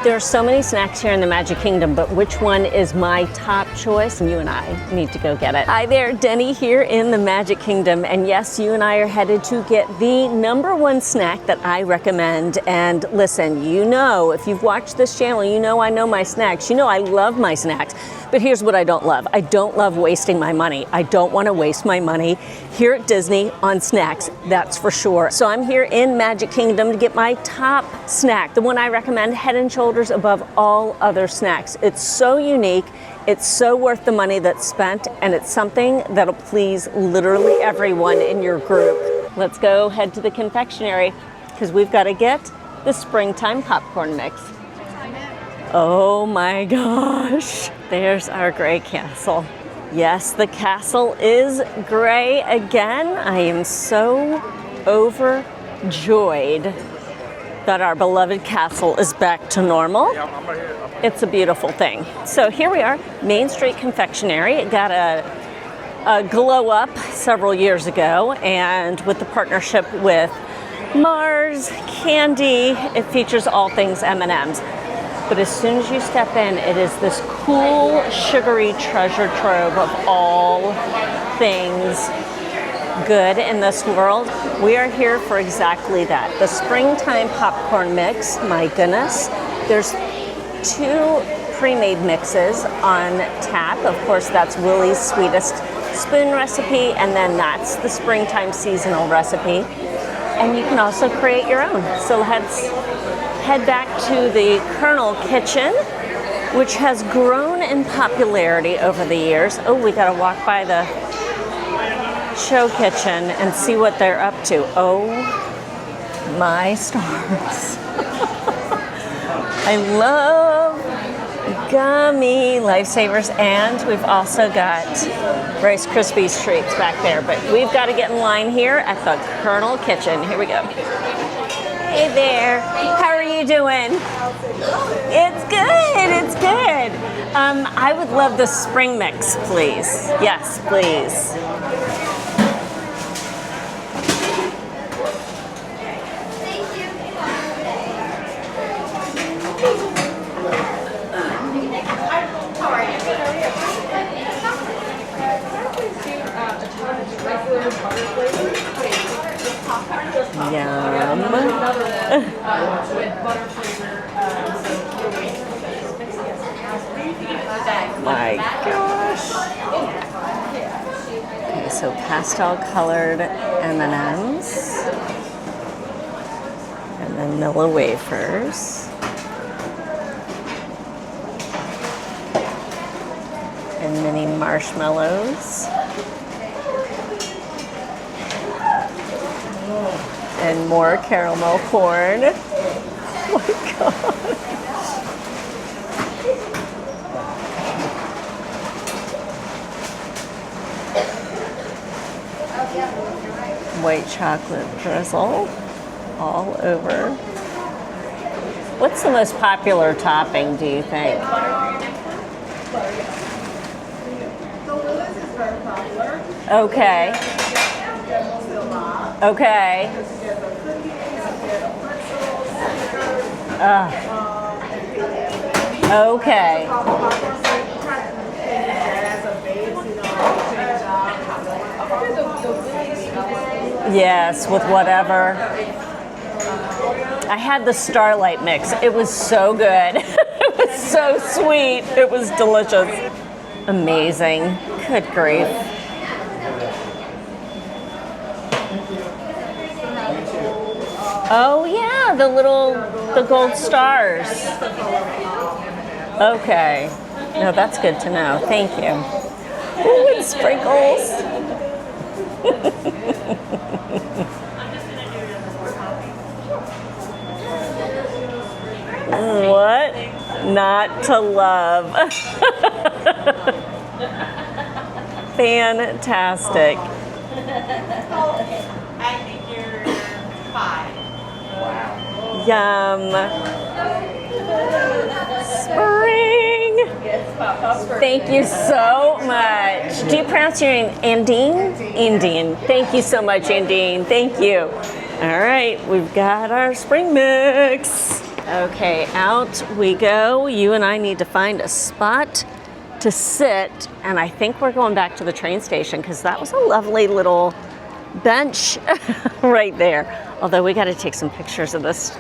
There are so many snacks here in the Magic Kingdom, but which one is my top choice? You and I need to go get it. Hi there, Denny here in the Magic Kingdom, and yes, you and I are headed to get the #1 snack that I recommend. And listen, you know, if you've watched this channel, you know I know my snacks. You know I love my snacks, but here's what I don't love. I don't love wasting my money. I don't want to waste my money here at Disney on snacks, that's for sure. So I'm here in Magic Kingdom to get my top snack, the one I recommend, head and shoulders above all other snacks. It's so unique, it's so worth the money that's spent, and it's something that'll please literally everyone in your group. Let's go head to the confectionery because we've got to get the springtime popcorn mix. Oh my gosh, there's our gray castle. Yes, the castle is gray again. I am so overjoyed that our beloved castle is back to normal. It's a beautiful thing. So here we are, Main Street Confectionery. It got a glow up several years ago, and with the partnership with Mars Candy, it features all things M&Ms. But as soon as you step in, it is this cool, sugary treasure trove of all things good in this world. We are here for exactly that. The springtime popcorn mix, my goodness. There's 2 pre-made mixes on tap. Of course, that's Willie's Sweetest Spoon recipe, and then that's the springtime seasonal recipe. And you can also create your own. So let's head back to the Kernel Kitchen, which has grown in popularity over the years. Oh, we gotta walk by the show kitchen and see what they're up to. Oh my stars. I love gummy lifesavers, and we've also got Rice Krispies treats back there, but we've got to get in line here at the Kernel Kitchen. Here we go. Hey there, how are you doing? It's good, it's good. I would love the spring mix, please. Yes, please. Yum. My gosh. Okay, so pastel colored M&Ms and vanilla wafers and mini marshmallows. And more caramel corn. Oh my God. White chocolate drizzle all over. What's the most popular topping, do you think? Okay. Okay. Okay. Yes, with whatever. I had the Starlight mix. It was so good. It was so sweet. It was delicious. Amazing. Good grief. Oh yeah, the gold stars. Okay. No, that's good to know. Thank you. Ooh, and sprinkles. What not to love? Fantastic. I think you're 5. Yum. Spring. Thank you so much. Do you pronounce your name Andine? Andine. Thank you so much, Andine. Thank you. All right, we've got our spring mix. Okay, out we go. You and I need to find a spot to sit, and I think we're going back to the train station because that was a lovely little bench right there. Although we got to take some pictures of this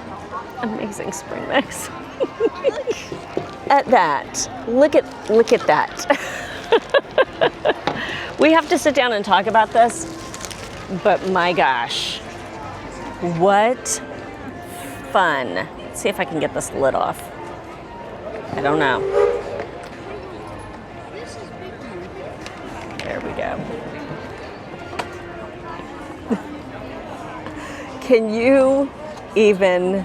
amazing spring mix. At that, look at that. We have to sit down and talk about this, but my gosh, what fun. Let's see if I can get this lid off. I don't know. There we go. Can you even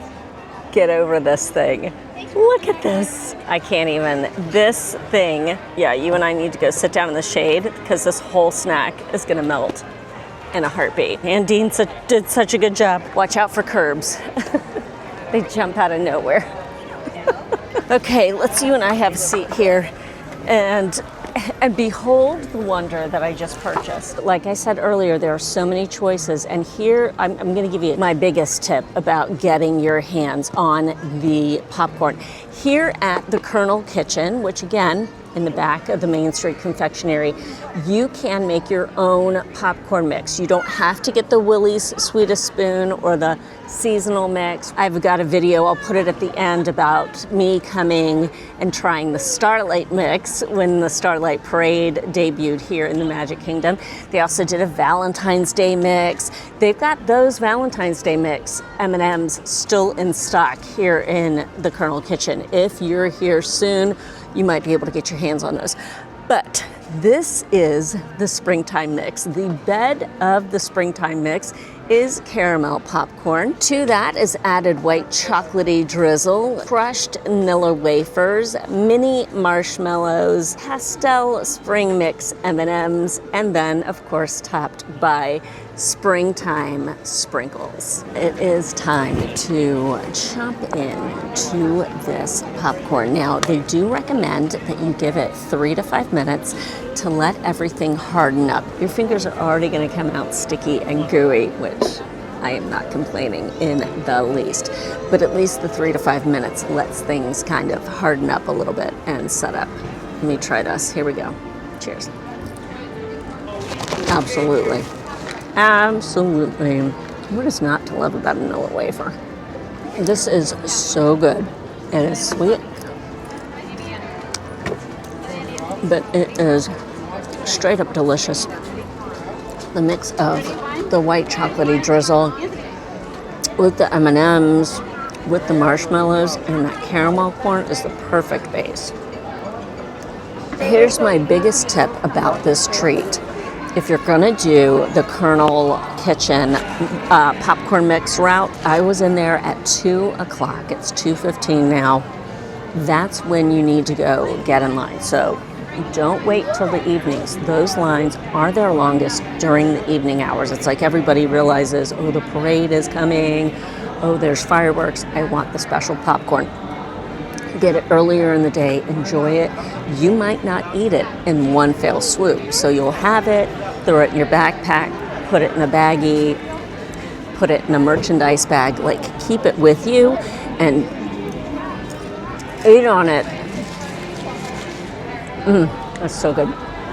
get over this thing? Look at this. I can't even. This thing, yeah, you and I need to go sit down in the shade because this whole snack is going to melt in a heartbeat. And Dean did such a good job. Watch out for curbs. They jump out of nowhere. Okay, let's you and I have a seat here and behold the wonder that I just purchased. Like I said earlier, there are so many choices, and here I'm going to give you my biggest tip about getting your hands on the popcorn. Here at the Kernel Kitchen, which again, in the back of the Main Street Confectionery, you can make your own popcorn mix. You don't have to get the Willie's Sweetest Spoon or the seasonal mix. I've got a video, I'll put it at the end, about me coming and trying the Starlight mix when the Starlight Parade debuted here in the Magic Kingdom. They also did a Valentine's Day mix. They've got those Valentine's Day mix M&Ms still in stock here in the Kernel Kitchen. If you're here soon, you might be able to get your hands on those. But this is the springtime mix. The bed of the springtime mix is caramel popcorn. To that is added white chocolatey drizzle, crushed vanilla wafers, mini marshmallows, pastel spring mix M&Ms, and then of course topped by springtime sprinkles. It is time to chomp in to this popcorn. Now, they do recommend that you give it 3 to 5 minutes to let everything harden up. Your fingers are already going to come out sticky and gooey, which I am not complaining in the least. But at least the 3 to 5 minutes lets things kind of harden up a little bit and set up. Let me try this. Here we go. Cheers. Absolutely. Absolutely. What is not to love about a vanilla wafer? This is so good. It is sweet, but it is straight up delicious. The mix of the white chocolatey drizzle with the M&Ms, with the marshmallows, and that caramel corn is the perfect base. Here's my biggest tip about this treat. If you're gonna do the Kernel Kitchen popcorn mix route, I was in there at 2 o'clock. It's 2:15 now. That's when you need to go get in line. So don't wait till the evenings. Those lines are their longest during the evening hours. It's like everybody realizes, oh, the parade is coming. Oh, there's fireworks. I want the special popcorn. Get it earlier in the day, enjoy it. You might not eat it in one fell swoop. So you'll have it, throw it in your backpack, put it in a baggie, put it in a merchandise bag, like keep it with you and eat on it. That's so good.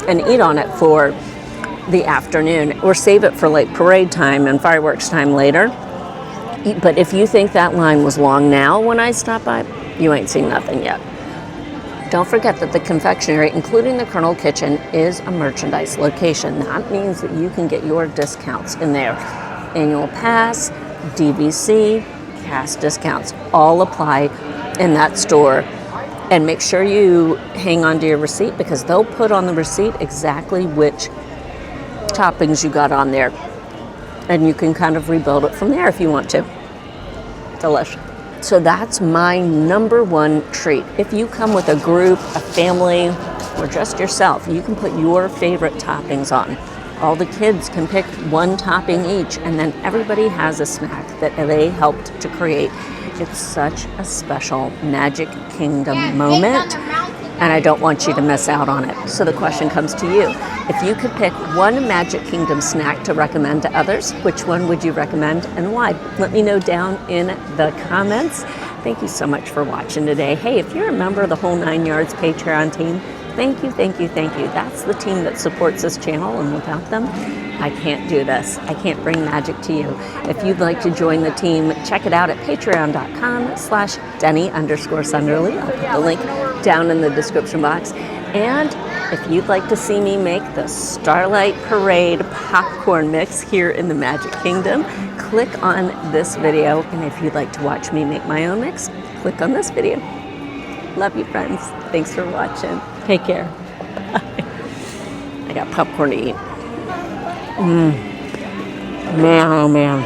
And eat on it for the afternoon or save it for like parade time and fireworks time later. But if you think that line was long now when I stop by, you ain't seen nothing yet. Don't forget that the confectionery, including the Kernel Kitchen, is a merchandise location. That means that you can get your discounts in there. Annual pass, DVC, cash discounts all apply in that store. And make sure you hang on to your receipt because they'll put on the receipt exactly which toppings you got on there. And you can kind of rebuild it from there if you want to. Delicious. So that's my number one treat. If you come with a group, a family, or just yourself, you can put your favorite toppings on. All the kids can pick one topping each, and then everybody has a snack that they helped to create. It's such a special Magic Kingdom moment, and I don't want you to miss out on it. So the question comes to you. If you could pick one Magic Kingdom snack to recommend to others, which one would you recommend and why? Let me know down in the comments. Thank you so much for watching today. Hey, if you're a member of the Whole 9 Yards Patreon team, thank you, thank you, thank you. That's the team that supports this channel, and without them, I can't do this. I can't bring magic to you. If you'd like to join the team, check it out at patreon.com/Denny_Sunderly. I'll put the link down in the description box. And if you'd like to see me make the Starlight Parade popcorn mix here in the Magic Kingdom, click on this video. And if you'd like to watch me make my own mix, click on this video. Love you, friends. Thanks for watching. Take care. I got popcorn to eat. Man, oh man.